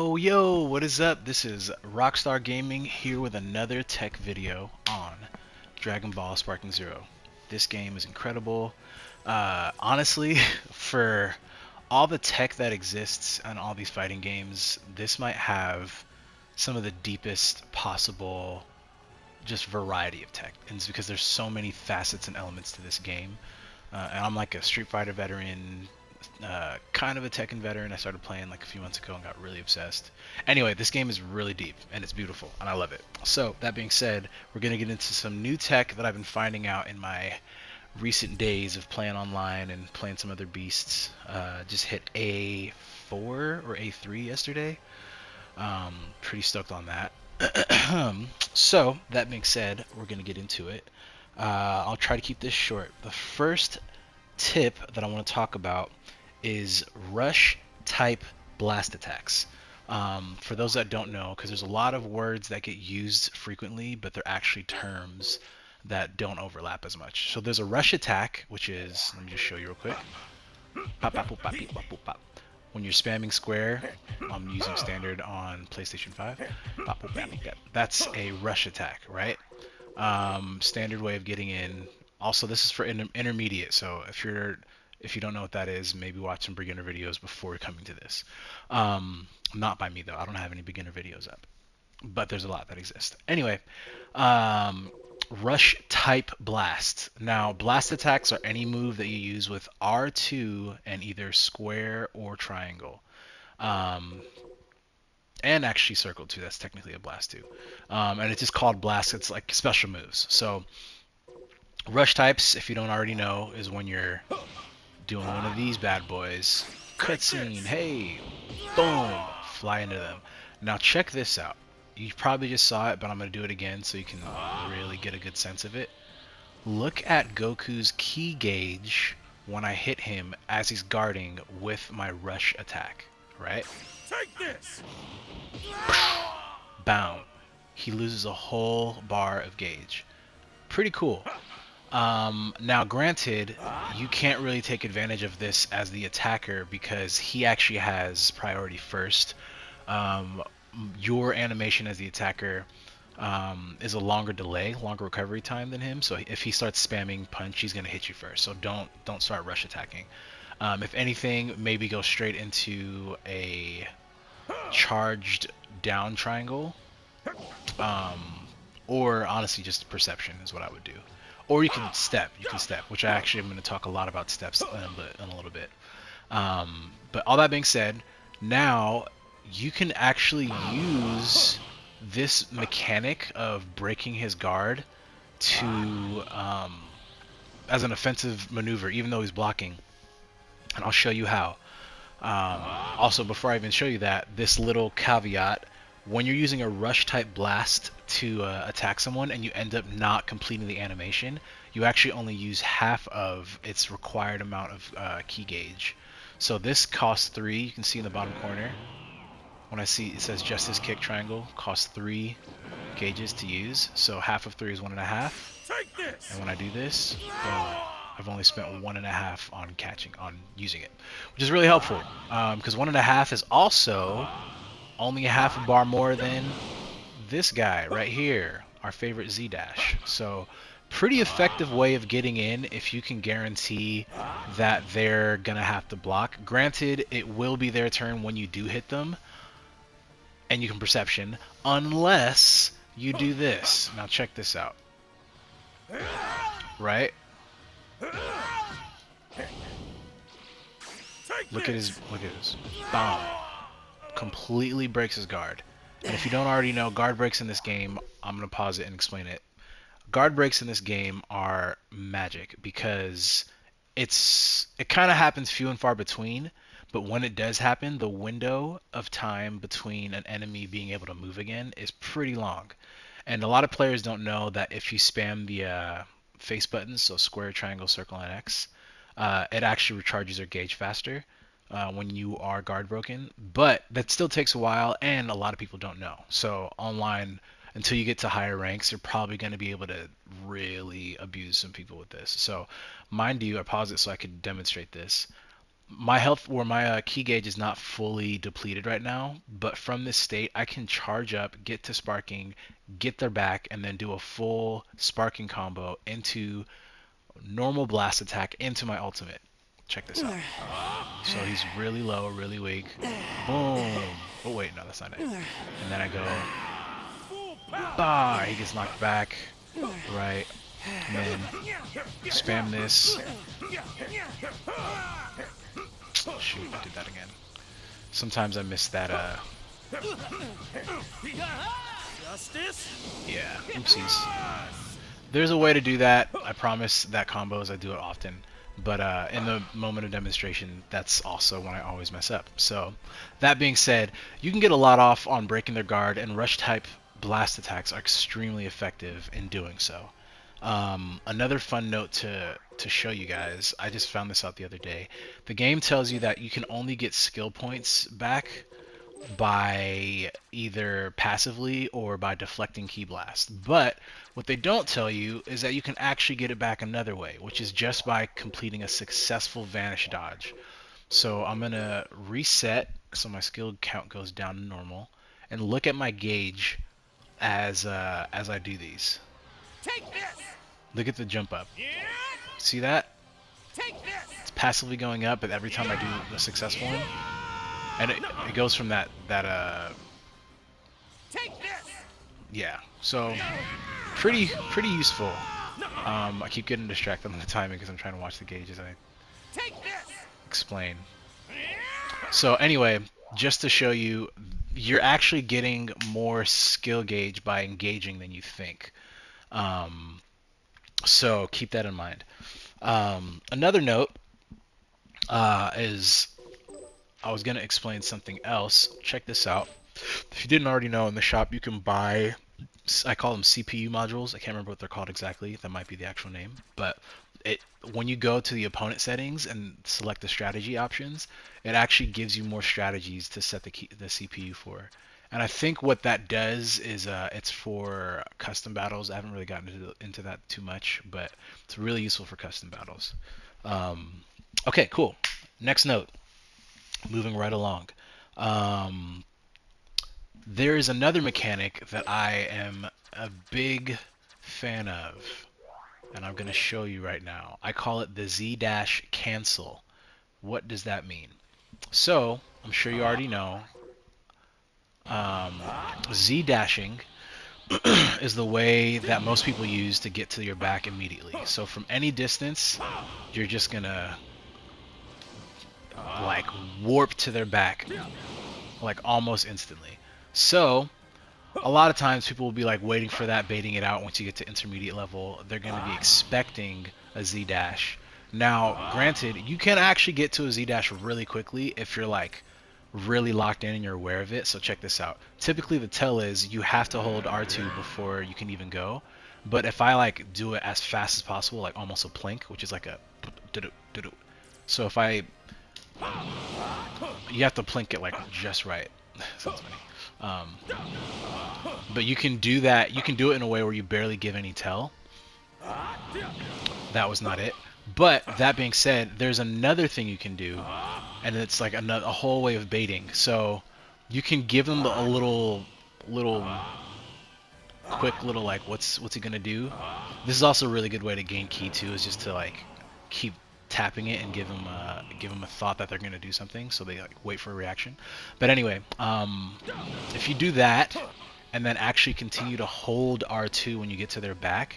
Oh yo, what is up? This is Rockstar Gaming here with another tech video on Dragon Ball Sparking Zero. This game is incredible. Honestly, for all the tech that exists on all these fighting games, this might have some of the deepest possible just variety of tech. And it's because there's so many facets and elements to this game. And I'm like a Street Fighter veteran, kind of a Tekken veteran. I started playing like a few months ago and got really obsessed. Anyway, this game is really deep and it's beautiful and I love it. So that being said, we're gonna get into some new tech that I've been finding out in my recent days of playing online and playing some other beasts. Just hit A4 or A3 yesterday. Pretty stoked on that. So that being said, we're gonna get into it. I'll try to keep this short. The first tip that I want to talk about is rush type blast attacks. For those that don't know, because there's a lot of words that get used frequently, but they're actually terms that don't overlap as much. So there's a rush attack, which is, let me just show you real quick. Pop, pop, pop, pop, pop, pop, pop. When you're spamming square, I'm using standard on PlayStation 5. Pop, pop, pop, pop. That's a rush attack, right? Standard way of getting in. Also, this is for intermediate. So if you don't know what that is, maybe watch some beginner videos before coming to this. Not by me though. I don't have any beginner videos up, but there's a lot that exist. Anyway, um, rush type blast. Now, blast attacks are any move that you use with R2 and either square or triangle. Um, and actually circle too. That's technically a blast too. And it's just called blast. It's like special moves. So rush types, if you don't already know, is when you're doing one of these bad boys. Cutscene, hey, boom, fly into them. Now check this out. You probably just saw it, but I'm going to do it again so you can really get a good sense of it. Look at Goku's ki gauge when I hit him as he's guarding with my rush attack, right? Take this! Bound. He loses a whole bar of gauge. Pretty cool. Now, granted, you can't really take advantage of this as the attacker because he actually has priority first. Um, your animation as the attacker is a longer delay, longer recovery time than him. So if he starts spamming punch, he's gonna hit you first. So don't start rush attacking. If anything, maybe go straight into a charged down triangle, um, or honestly just perception is what I would do. Or you can step. You can step, which I actually am going to talk a lot about steps in a little bit. But all that being said, now you can actually use this mechanic of breaking his guard to as an offensive maneuver, even though he's blocking. And I'll show you how. Also, before I even show you that, this little caveat: when you're using a rush type blast to attack someone and you end up not completing the animation, you actually only use half of its required amount of ki gauge. So this costs 3. You can see in the bottom corner when I see it says Justice Kick Triangle costs 3 gauges to use. So half of 3 is 1.5. Take this! And when I do this, boom, I've only spent 1.5 on on using it, which is really helpful because 1.5 is also only a half a bar more than this guy right here, our favorite Z Dash. So pretty effective way of getting in if you can guarantee that they're gonna have to block. Granted, it will be their turn when you do hit them, and you can perception, unless you do this. Now check this out. Right? Look at his bomb. Completely breaks his guard. And if you don't already know, guard breaks in this game, I'm gonna pause it and explain it. Guard breaks in this game are magic because it kind of happens few and far between, but when it does happen, the window of time between an enemy being able to move again is pretty long. And a lot of players don't know that if you spam the face buttons, so square, triangle, circle, and X, it actually recharges your gauge faster when you are guard broken. But that still takes a while, and a lot of people don't know. So online, until you get to higher ranks, you're probably going to be able to really abuse some people with this. So mind you, I paused it so I could demonstrate this. my health or my key gauge is not fully depleted right now, but from this state I can charge up, get to sparking, get their back, and then do a full sparking combo into normal blast attack into my ultimate. Check this out. So he's really low, really weak. Boom. Oh wait, no, that's not it. And then I go, bah, he gets knocked back. Right. And then spam this. Shoot, I did that again. Sometimes I miss that, Justice? yeah, oopsies. There's a way to do that. I promise that combos, I do it often. But in the moment of demonstration, that's also when I always mess up. So, that being said, you can get a lot off on breaking their guard, and rush type blast attacks are extremely effective in doing so. Another fun note to show you guys, I just found this out the other day. The game tells you that you can only get skill points back by either passively or by deflecting Ki Blast. But what they don't tell you is that you can actually get it back another way, which is just by completing a successful Vanish dodge. So I'm going to reset so my skill count goes down to normal, and look at my gauge as I do these. Take this! Look at the jump up. Yeah! See that? Take this! It's passively going up, but every time I do a successful one, and it goes from that Take this! yeah. So pretty useful. I keep getting distracted on the timing because I'm trying to watch the gauge as I Take this! explain. So anyway, just to show you, you're actually getting more skill gauge by engaging than you think. So keep that in mind. Another note is I was going to explain something else. Check this out. If you didn't already know, in the shop you can buy, I call them CPU modules. I can't remember what they're called exactly. That might be the actual name. But when you go to the opponent settings and select the strategy options, it actually gives you more strategies to set the CPU for. And I think what that does is it's for custom battles. I haven't really gotten into that too much, but it's really useful for custom battles. Okay, cool. Next note. Moving right along. There is another mechanic that I am a big fan of, and I'm going to show you right now. I call it the Z-dash cancel. What does that mean? So, I'm sure you already know, Z-dashing is the way that most people use to get to your back immediately. So from any distance, you're just going to like warp to their back like almost instantly. So a lot of times people will be like waiting for that, baiting it out. Once you get to intermediate level, they're going to be expecting a Z-dash. Now, granted, you can actually get to a Z-dash really quickly if you're like really locked in and you're aware of it. So check this out. Typically the tell is you have to hold R2 before you can even go. But if I like do it as fast as possible, like almost a plink, which is like a so if I you have to plink it like just right. Sounds funny. But you can do that. You can do it in a way where you barely give any tell. That was not it. But that being said, there's another thing you can do, and it's like a whole way of baiting. So you can give them a little quick little like what's he gonna do. This is also a really good way to gain key too, is just to like keep tapping it and give them a thought that they're gonna do something, so they like wait for a reaction. But anyway, if you do that and then actually continue to hold R2 when you get to their back,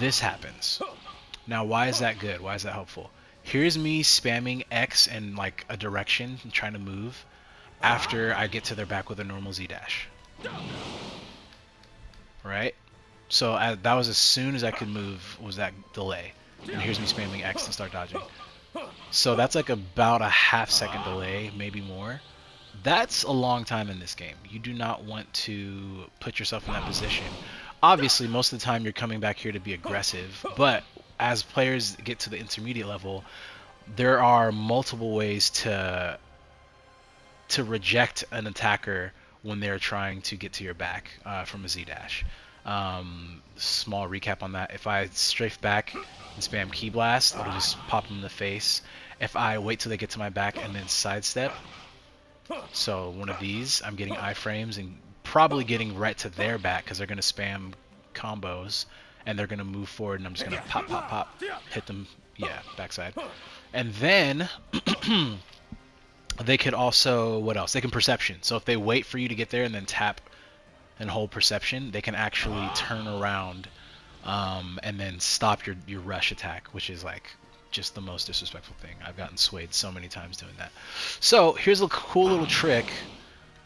this happens. Now, why is that good? Why is that helpful? Here's me spamming X in like a direction and trying to move after I get to their back with a normal Z-dash. Right? So that was as soon as I could move was that delay. And here's me spamming X to start dodging. So that's like about a half-second delay, maybe more. That's a long time in this game. You do not want to put yourself in that position. Obviously, most of the time you're coming back here to be aggressive, but as players get to the intermediate level, there are multiple ways to reject an attacker when they're trying to get to your back from a Z-dash. Small recap on that. If I strafe back and spam Ki Blast, it'll just pop them in the face. if I wait till they get to my back and then sidestep, so one of these, I'm getting iframes and probably getting right to their back because they're going to spam combos and they're going to move forward and I'm just going to pop, pop, pop, hit them, yeah, backside. And then they could also, what else? They can perception. So if they wait for you to get there and then tap and hold perception, they can actually turn around and then stop your rush attack, which is like just the most disrespectful thing. I've gotten swayed so many times doing that. So here's a cool little trick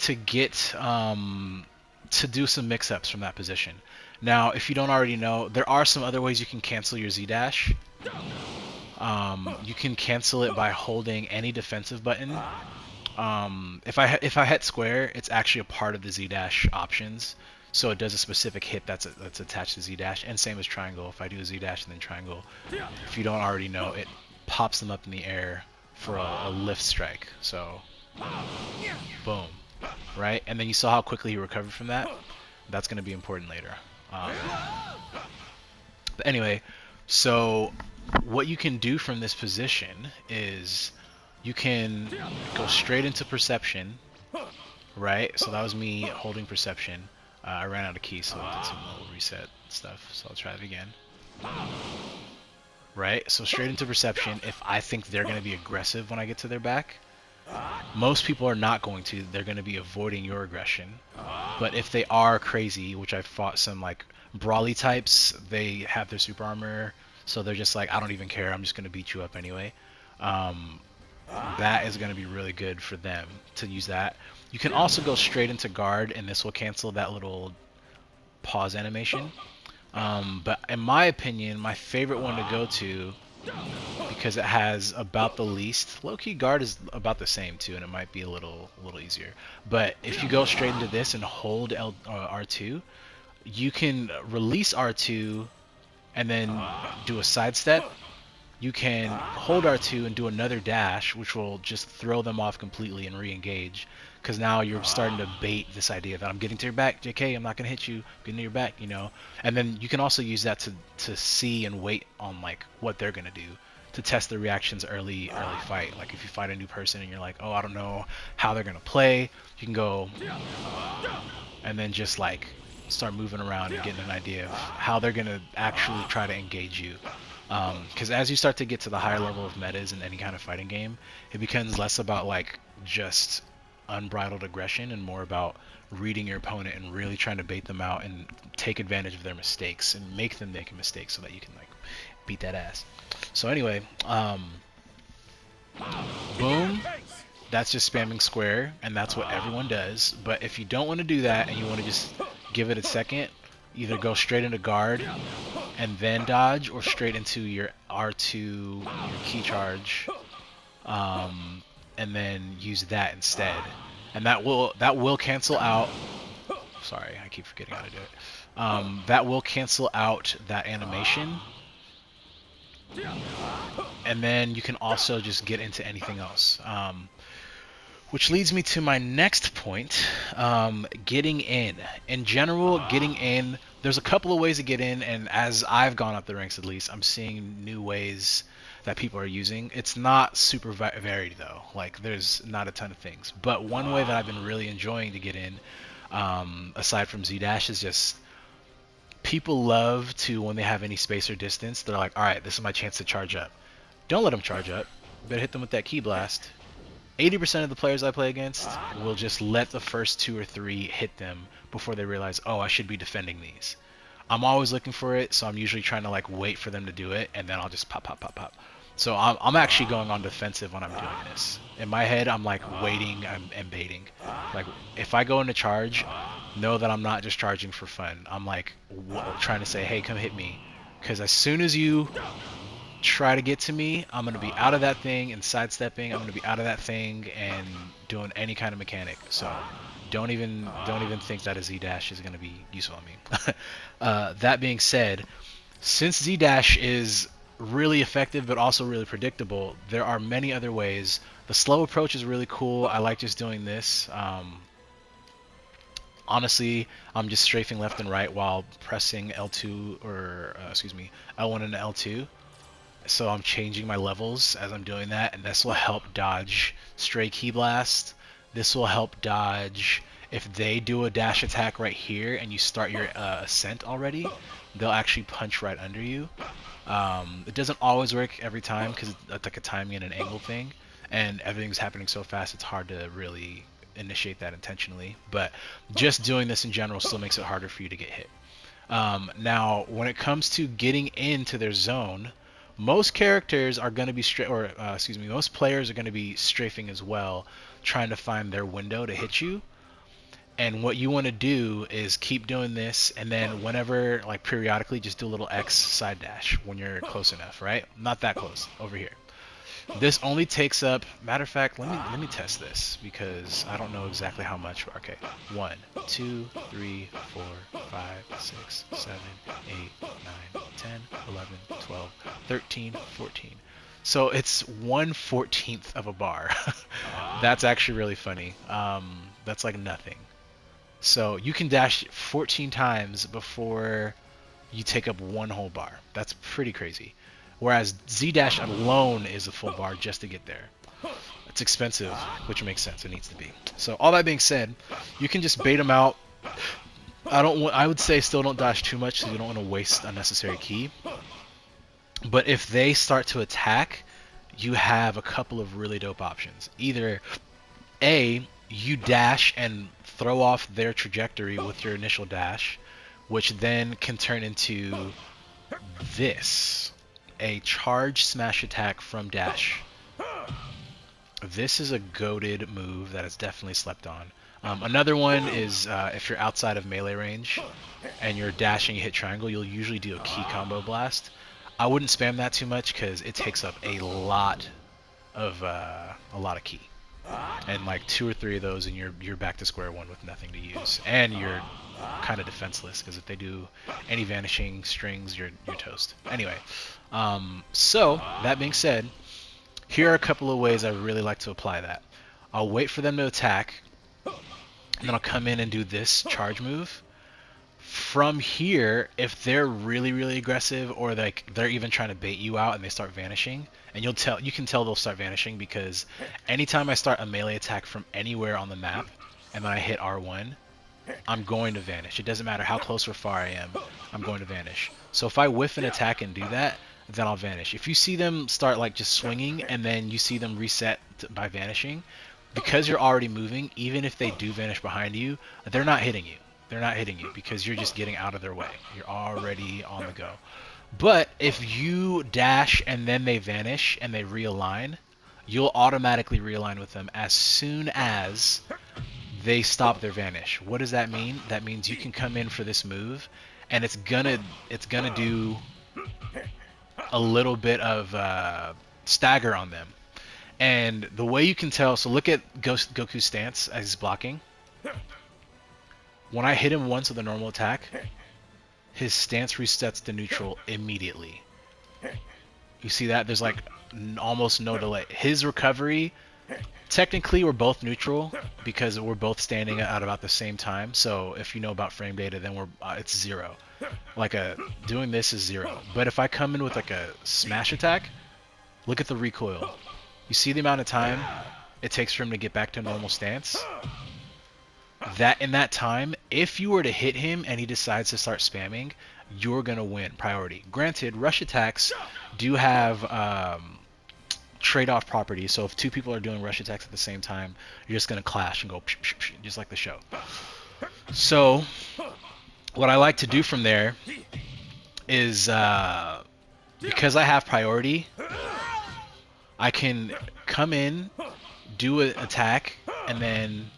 to get to do some mix-ups from that position. Now, if you don't already know, there are some other ways you can cancel your Z-dash. You can cancel it by holding any defensive button. If I hit square, it's actually a part of the Z-dash options. So it does a specific hit that's attached to Z-dash, and same as triangle. If I do a Z-dash and then triangle, if you don't already know, it pops them up in the air for a lift strike. So, boom, right? And then you saw how quickly he recovered from that. That's going to be important later. But anyway, so what you can do from this position is you can go straight into perception, right? So that was me holding perception. I ran out of keys, so I did some little reset stuff, so I'll try it again. Right, so straight into perception. If I think they're going to be aggressive when I get to their back, most people are not going to. They're going to be avoiding your aggression. But if they are crazy, which I've fought some like brawly types, they have their super armor, so they're just like, I don't even care, I'm just going to beat you up anyway. That is going to be really good for them to use that. You can also go straight into guard, and this will cancel that little pause animation. But in my opinion, my favorite one to go to, because it has about the least, low-key guard is about the same too, and it might be a little easier. But if you go straight into this and hold R2, you can release R2 and then do a sidestep. You can hold R2 and do another dash, which will just throw them off completely and re-engage. Because now you're starting to bait this idea that I'm getting to your back, JK, I'm not going to hit you, I'm getting to your back, you know. And then you can also use that to see and wait on like what they're going to do, to test the reactions early fight. Like if you fight a new person and you're like, oh, I don't know how they're going to play, you can go and then just like start moving around and getting an idea of how they're going to actually try to engage you. Because as you start to get to the higher level of metas in any kind of fighting game, it becomes less about like just unbridled aggression and more about reading your opponent and really trying to bait them out and take advantage of their mistakes and make them make a mistake so that you can like beat that ass. So anyway, boom, that's just spamming square, and that's what everyone does. But if you don't want to do that and you want to just give it a second, either go straight into guard and then dodge, or straight into your R2, your key charge, and then use that instead. And that will cancel out. Sorry, I keep forgetting how to do it. That will cancel out that animation. And then you can also just get into anything else. Which leads me to my next point, getting in. In general, getting in, there's a couple of ways to get in, and as I've gone up the ranks at least, I'm seeing new ways that people are using. It's not super varied though, like there's not a ton of things. But one way that I've been really enjoying to get in, aside from Z-Dash, is just people love to, when they have any space or distance, they're like, alright, this is my chance to charge up. Don't let them charge up. Better hit them with that Ki Blast. 80% of the players I play against will just let the first 2 or 3 hit them before they realize, oh, I should be defending these. I'm always looking for it, so I'm usually trying to like wait for them to do it, and then I'll just pop, pop, pop, pop. So I'm actually going on defensive when I'm doing this. In my head, I'm like waiting and baiting. Like if I go into charge, know that I'm not just charging for fun. I'm like trying to say, hey, come hit me. Because as soon as you try to get to me, I'm going to be out of that thing and sidestepping. I'm going to be out of that thing and doing any kind of mechanic. So don't even think that a Z-Dash is going to be useful on me. That being said, since Z-Dash is really effective but also really predictable, there are many other ways. The slow approach is really cool. I like just doing this. Honestly, I'm just strafing left and right while pressing L2 or L1 and L2. So I'm changing my levels as I'm doing that, and this will help dodge stray ki blast. This will help dodge if they do a dash attack right here and you start your ascent already, they'll actually punch right under you. It doesn't always work every time because it's like a timing and an angle thing, and everything's happening so fast it's hard to really initiate that intentionally. But just doing this in general still makes it harder for you to get hit. Now, when it comes to getting into their zone, most characters are going to be most players are going to be strafing as well, trying to find their window to hit you. And what you want to do is keep doing this, and then whenever, like periodically, just do a little X side dash when you're close enough, right? Not that close, over here. This only takes up, matter of fact, let me test this because I don't know exactly how much. Okay, 1, 2, 3, 4, 5, 6, 7, 8, 9, 10, 11, 12, 13, 14. So it's 1/14th of a bar. That's actually really funny. That's like nothing. So you can dash 14 times before you take up one whole bar. That's pretty crazy. Whereas Z dash alone is a full bar just to get there. It's expensive, which makes sense. It needs to be. So all that being said, you can just bait them out. I would say still don't dash too much, so you don't want to waste unnecessary ki. But if they start to attack, you have a couple of really dope options. Either A, you dash and throw off their trajectory with your initial dash, which then can turn into this, a charge smash attack from dash. This is a goated move that is definitely slept on. Another one is if you're outside of melee range and you're dashing, you hit triangle, you'll usually do a ki combo blast. I wouldn't spam that too much because it takes up a lot of ki. And like 2 or 3 of those, and you're back to square one with nothing to use, and you're kind of defenseless because if they do any vanishing strings, you're toast. Anyway, so that being said, here are a couple of ways I really like to apply that. I'll wait for them to attack, and then I'll come in and do this charge move. From here, if they're really, really aggressive, or like they're even trying to bait you out and they start vanishing, and you can tell they'll start vanishing because anytime I start a melee attack from anywhere on the map and then I hit R1, I'm going to vanish. It doesn't matter how close or far I am, I'm going to vanish. So if I whiff an attack and do that, then I'll vanish. If you see them start like just swinging and then you see them reset by vanishing, because you're already moving, even if they do vanish behind you, they're not hitting you. They're not hitting you because you're just getting out of their way. You're already on the go. But if you dash and then they vanish and they realign, you'll automatically realign with them as soon as they stop their vanish. What does that mean? That means you can come in for this move and it's gonna do a little bit of stagger on them. And the way you can tell, so look at Goku's stance as he's blocking. When I hit him once with a normal attack, his stance resets to neutral immediately. You see that? There's like almost no delay. His recovery, technically we're both neutral because we're both standing at about the same time. So if you know about frame data, then it's 0. Like doing this is 0. But if I come in with like a smash attack, look at the recoil. You see the amount of time it takes for him to get back to a normal stance? That in that time, if you were to hit him and he decides to start spamming, you're gonna win priority. Granted, rush attacks do have trade-off properties, so if 2 people are doing rush attacks at the same time, you're just gonna clash and go psh, psh, psh, just like the show. So what I like to do from there is because I have priority, I can come in, do an attack, and then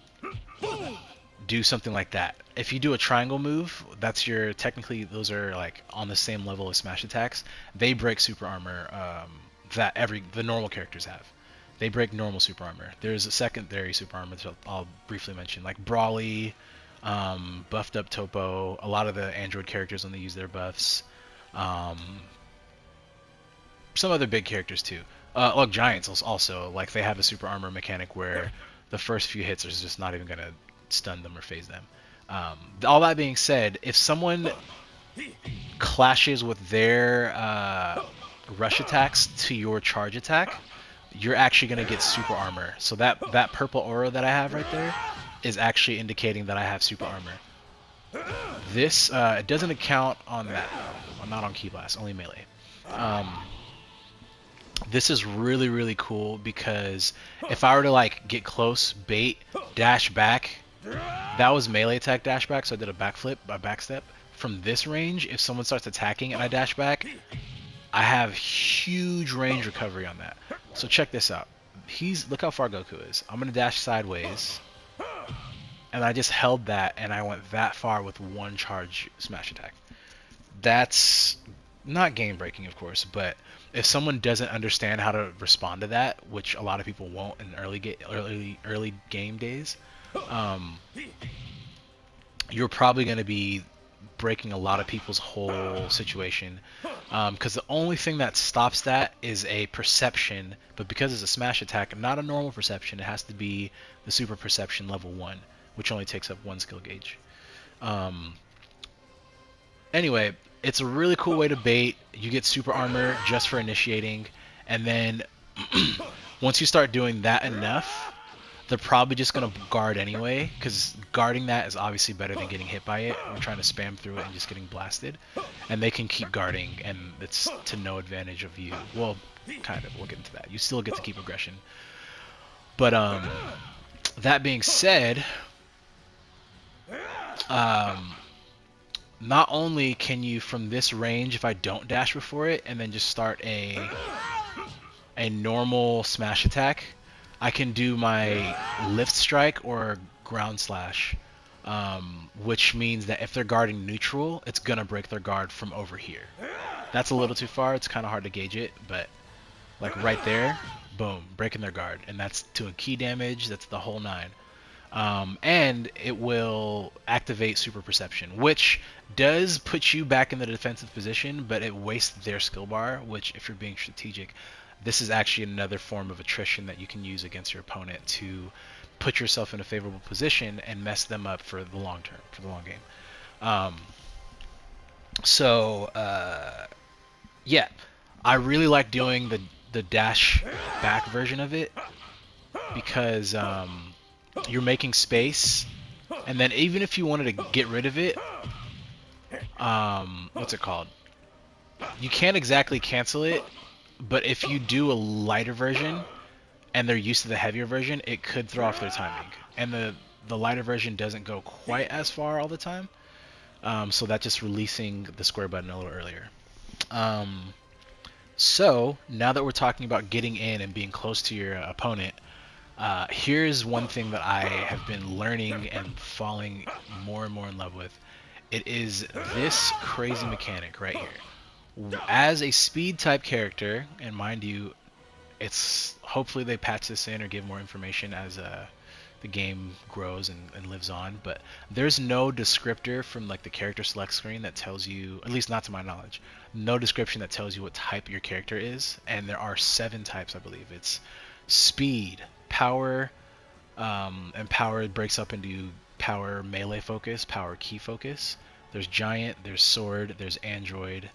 do something like that. If you do a triangle move, that's technically those are like on the same level as smash attacks. They break super armor that the normal characters have. They break normal super armor. There's a secondary super armor that I'll briefly mention, like Brawly, buffed up Topo. A lot of the Android characters when they use their buffs. Some other big characters too. Like Giants also, like they have a super armor mechanic where the first few hits is just not even gonna stun them or phase them. All that being said, if someone clashes with their rush attacks to your charge attack, you're actually going to get super armor. So that purple aura that I have right there is actually indicating that I have super armor. This, it doesn't account on that, well, not on Ki Blast, only melee. This is really, really cool because if I were to like get close, bait, dash back, that was melee attack dash back, so I did a backflip, a backstep. From this range, if someone starts attacking and I dash back, I have huge range recovery on that. So check this out. Look how far Goku is. I'm gonna dash sideways, and I just held that, and I went that far with one charge smash attack. That's not game breaking, of course, but if someone doesn't understand how to respond to that, which a lot of people won't in early game days, you're probably going to be breaking a lot of people's whole situation, because the only thing that stops that is a perception, but because it's a smash attack, not a normal perception, it has to be the super perception level 1, which only takes up 1 skill gauge. Anyway, it's a really cool way to bait. You get super armor just for initiating, and then once you start doing that enough, they're probably just going to guard anyway, because guarding that is obviously better than getting hit by it or trying to spam through it and just getting blasted. And they can keep guarding, and it's to no advantage of you. Well, kind of. We'll get into that. You still get to keep aggression. But that being said, not only can you, from this range, if I don't dash before it and then just start a normal smash attack, I can do my lift strike or ground slash, which means that if they're guarding neutral, it's gonna break their guard from over here. That's a little too far. It's kind of hard to gauge it, but like right there, boom, breaking their guard, and that's to a key damage. That's the whole 9. And it will activate super perception, which does put you back in the defensive position, but it wastes their skill bar, which, if you're being strategic, this is actually another form of attrition that you can use against your opponent to put yourself in a favorable position and mess them up for the long term, for the long game. Yeah, I really like doing the dash back version of it because you're making space, and then even if you wanted to get rid of it, what's it called? You can't exactly cancel it, but if you do a lighter version and they're used to the heavier version, it could throw off their timing. And the lighter version doesn't go quite as far all the time, so that's just releasing the square button a little earlier. So now that we're talking about getting in and being close to your opponent, here's one thing that I have been learning and falling more and more in love with. It is this crazy mechanic right here. As a speed type character, and mind you, it's hopefully they patch this in or give more information as the game grows and lives on, but there's no descriptor from like the character select screen that tells you, at least not to my knowledge, no description that tells you what type your character is, and there are 7 types, I believe. It's speed, power, and power breaks up into power melee focus, power key focus. There's giant, there's sword, there's android,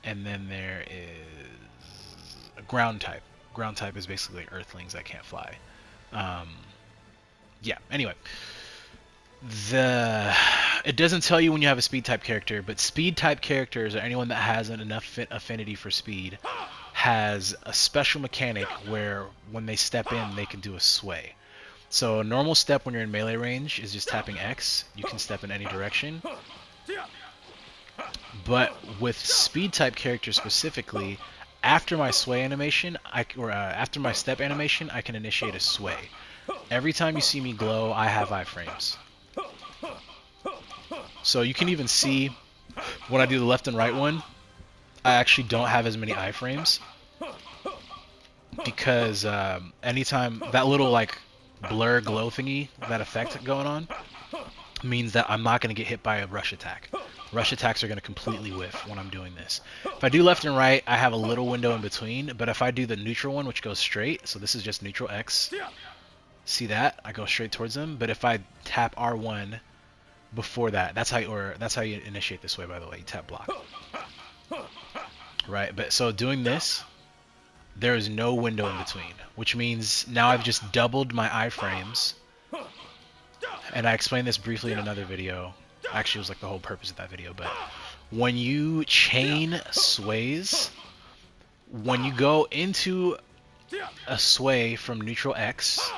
and then there is a ground type. Ground type is basically like earthlings that can't fly. Yeah, anyway. It doesn't tell you when you have a speed type character, but speed type characters, or anyone that has enough affinity for speed, has a special mechanic where when they step in, they can do a sway. So a normal step when you're in melee range is just tapping X. You can step in any direction. But with speed type characters specifically, after my sway animation, after my step animation, I can initiate a sway. Every time you see me glow, I have iframes. So you can even see when I do the left and right one, I actually don't have as many iframes because anytime that little like blur glow thingy, that effect going on, means that I'm not going to get hit by a rush attack. Rush attacks are going to completely whiff when I'm doing this. If I do left and right, I have a little window in between, but if I do the neutral one, which goes straight, so this is just neutral X, see that? I go straight towards them, but if I tap R1 before that, that's how you initiate this way, by the way. You tap block. right? But so doing this, there is no window in between, which means now I've just doubled my iframes. And I explained this briefly in another video. Actually, it was like the whole purpose of that video. But when you chain sways, when you go into a sway from neutral X,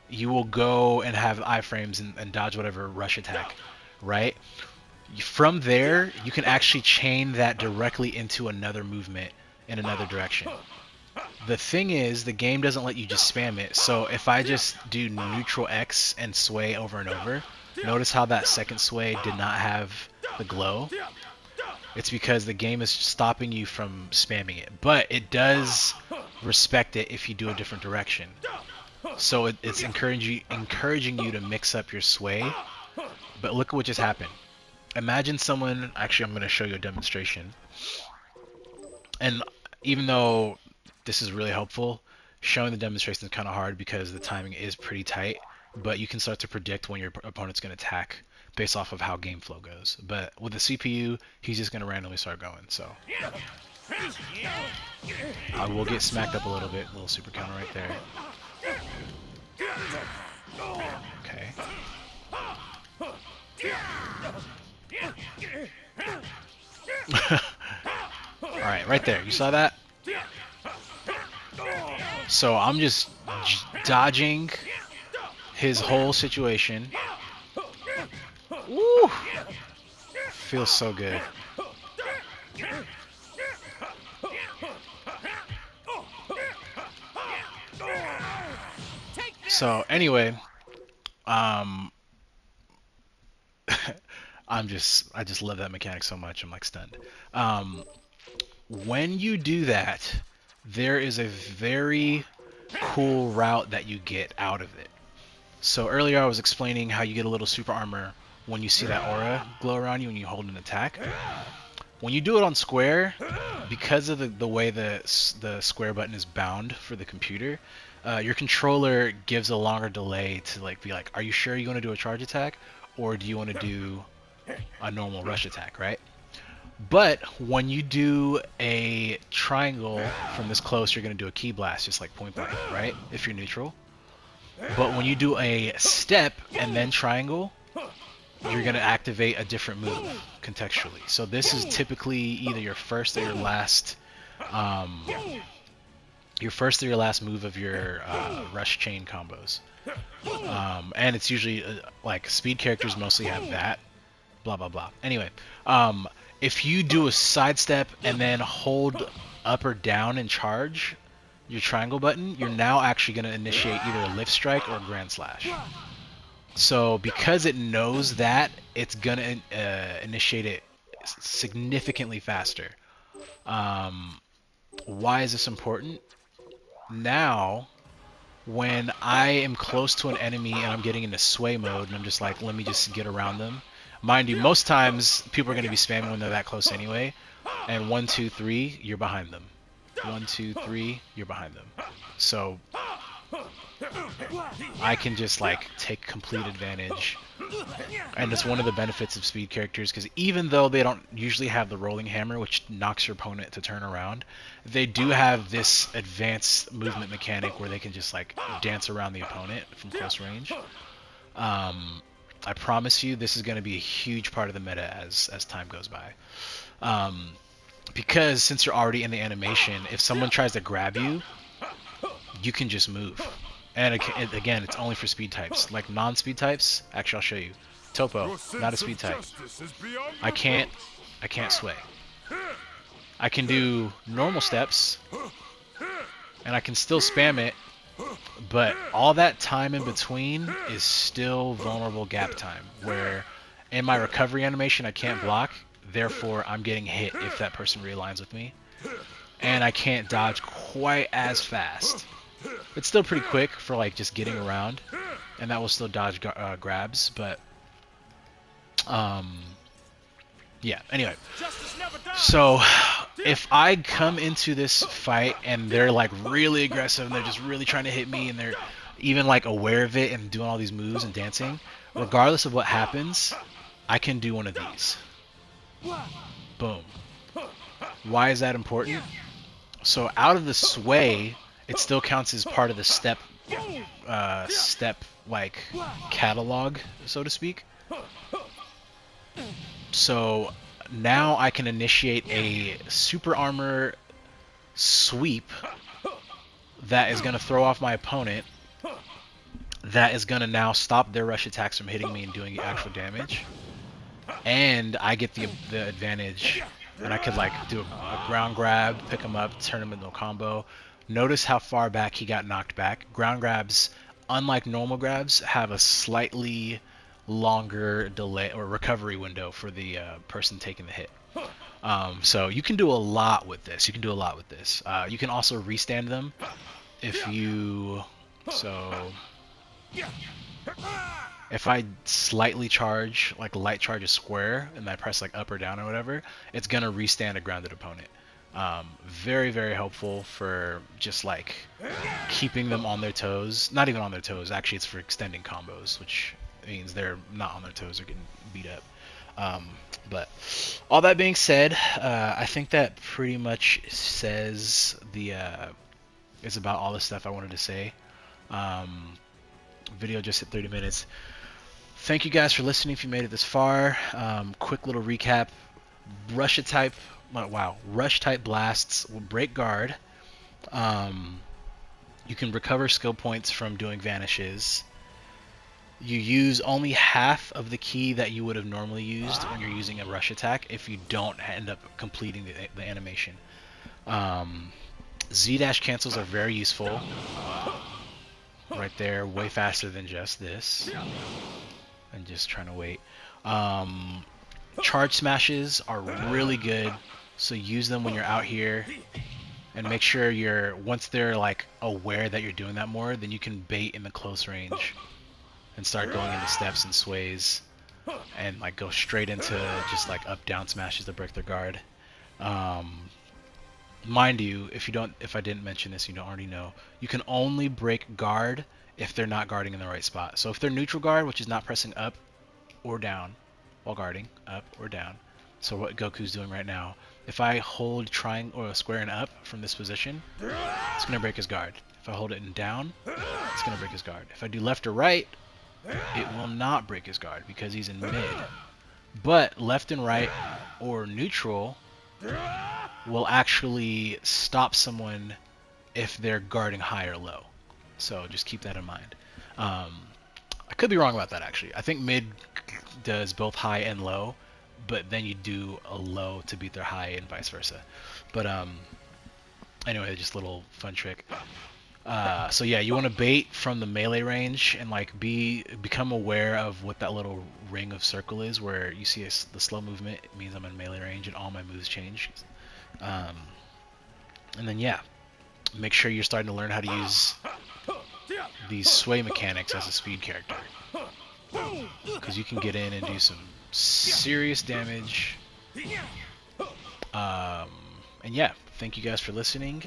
you will go and have iframes and dodge whatever rush attack, right? From there, you can actually chain that directly into another movement in another direction. The thing is, the game doesn't let you just spam it. So if I just do neutral X and sway over and over, notice how that second sway did not have the glow? It's because the game is stopping you from spamming it. But it does respect it if you do a different direction. So it's encouraging you to mix up your sway. But look at what just happened. Imagine someone, actually I'm going to show you a demonstration. And even though this is really helpful, showing the demonstration is kind of hard because the timing is pretty tight, but you can start to predict when your opponent's going to attack based off of how game flow goes. But with the CPU, he's just going to randomly start going. So I will get smacked up a little bit, little super counter right there. Okay. Alright, right there. You saw that? So I'm just dodging his whole situation. Woo! Feels so good. So anyway, I just love that mechanic so much. I'm like stunned. When you do that, there is a very cool route that you get out of it. So earlier I was explaining how you get a little super armor when you see that aura glow around you when you hold an attack. When you do it on square, because of the way the square button is bound for the computer, your controller gives a longer delay to like be like, are you sure you want to do a charge attack, or do you want to do a normal rush attack, right? But when you do a triangle from this close, you're going to do a key blast, just like point blank, right? If you're neutral. But when you do a step and then triangle, you're going to activate a different move contextually. So this is typically either your first or your last move of your rush chain combos. And it's usually like speed characters mostly have that. Blah blah blah. Anyway, if you do a sidestep and then hold up or down and charge your triangle button, you're now actually going to initiate either a lift strike or a grand slash. So because it knows that, it's going to initiate it significantly faster. Why is this important? Now, when I am close to an enemy and I'm getting into sway mode and I'm just like, let me just get around them. Mind you, most times people are going to be spamming when they're that close anyway. And 1, 2, 3, you're behind them. 1, 2, 3, you're behind them. So I can just like take complete advantage. And it's one of the benefits of speed characters, because even though they don't usually have the rolling hammer, which knocks your opponent to turn around, they do have this advanced movement mechanic where they can just like dance around the opponent from close range. I promise you this is going to be a huge part of the meta as time goes by. Because since you're already in the animation, if someone tries to grab you, you can just move. And again, it's only for speed types. Like non-speed types, actually I'll show you. Topo, not a speed type. I can't sway. I can do normal steps, and I can still spam it, but all that time in between is still vulnerable gap time, where in my recovery animation I can't block, therefore I'm getting hit if that person realigns with me, and I can't dodge quite as fast. It's still pretty quick for like just getting around, and that will still dodge grabs, but yeah, anyway. So if I come into this fight and they're like really aggressive and they're just really trying to hit me and they're even like aware of it and doing all these moves and dancing, regardless of what happens, I can do one of these. Boom. Why is that important? So out of the sway, it still counts as part of the step like catalog, so to speak. So now I can initiate a super armor sweep that is going to throw off my opponent, that is going to now stop their rush attacks from hitting me and doing actual damage, and I get the advantage, and I could like do a ground grab, pick him up, turn him into a combo. Notice how far back he got knocked back. Ground grabs, unlike normal grabs, have a slightly longer delay or recovery window for the person taking the hit. So you can do a lot with this. You can also restand them if you... So if I slightly charge, like light charge a square, and I press like up or down or whatever, it's gonna restand a grounded opponent. Very, very helpful for just like keeping them on their toes. Not even on their toes, actually it's for extending combos, which means they're not on their toes or getting beat up. But all that being said, I think that pretty much says is about all the stuff I wanted to say. Video just hit 30 minutes. Thank you guys for listening if you made it this far. Quick little recap. Rush type blasts will break guard. You can recover skill points from doing vanishes. You use only half of the key that you would have normally used when you're using a rush attack if you don't end up completing the animation. Z-dash cancels are very useful. Right there, way faster than just this. I'm just trying to wait. Charge smashes are really good, so use them when you're out here, and make sure once they're like aware that you're doing that more, then you can bait in the close range and start going into steps and sways and like go straight into just like up down smashes to break their guard. Mind you, if I didn't mention this, you don't already know, you can only break guard if they're not guarding in the right spot. So if they're neutral guard, which is not pressing up or down while guarding, up or down, so what Goku's doing right now, if I hold triangle or square and up from this position, it's gonna break his guard. If I hold it and down, it's gonna break his guard. If I do left or right, it will not break his guard because he's in mid. But left and right or neutral will actually stop someone if they're guarding high or low. So just keep that in mind. I could be wrong about that actually. I think mid does both high and low, but then you do a low to beat their high and vice versa. But anyway, just a little fun trick. So yeah, you want to bait from the melee range and like become aware of what that little ring of circle is, where you see the slow movement. It means I'm in melee range and all my moves change. And then yeah, make sure you're starting to learn how to use these sway mechanics as a speed character, because you can get in and do some serious damage. And yeah, thank you guys for listening.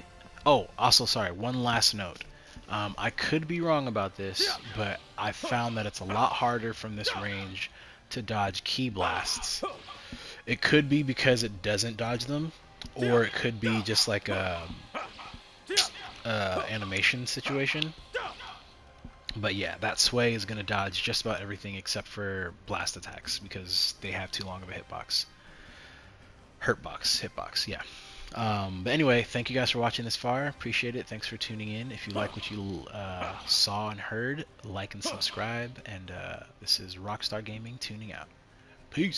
Oh, also, sorry, one last note. I could be wrong about this, but I found that it's a lot harder from this range to dodge ki blasts. It could be because it doesn't dodge them, or it could be just like a animation situation. But yeah, that sway is going to dodge just about everything except for blast attacks, because they have too long of a hitbox. Hitbox, yeah. But anyway, thank you guys for watching this far. Appreciate it. Thanks for tuning in. If you like what you saw and heard, like and subscribe. And this is Rockstar Gaming tuning out. Peace.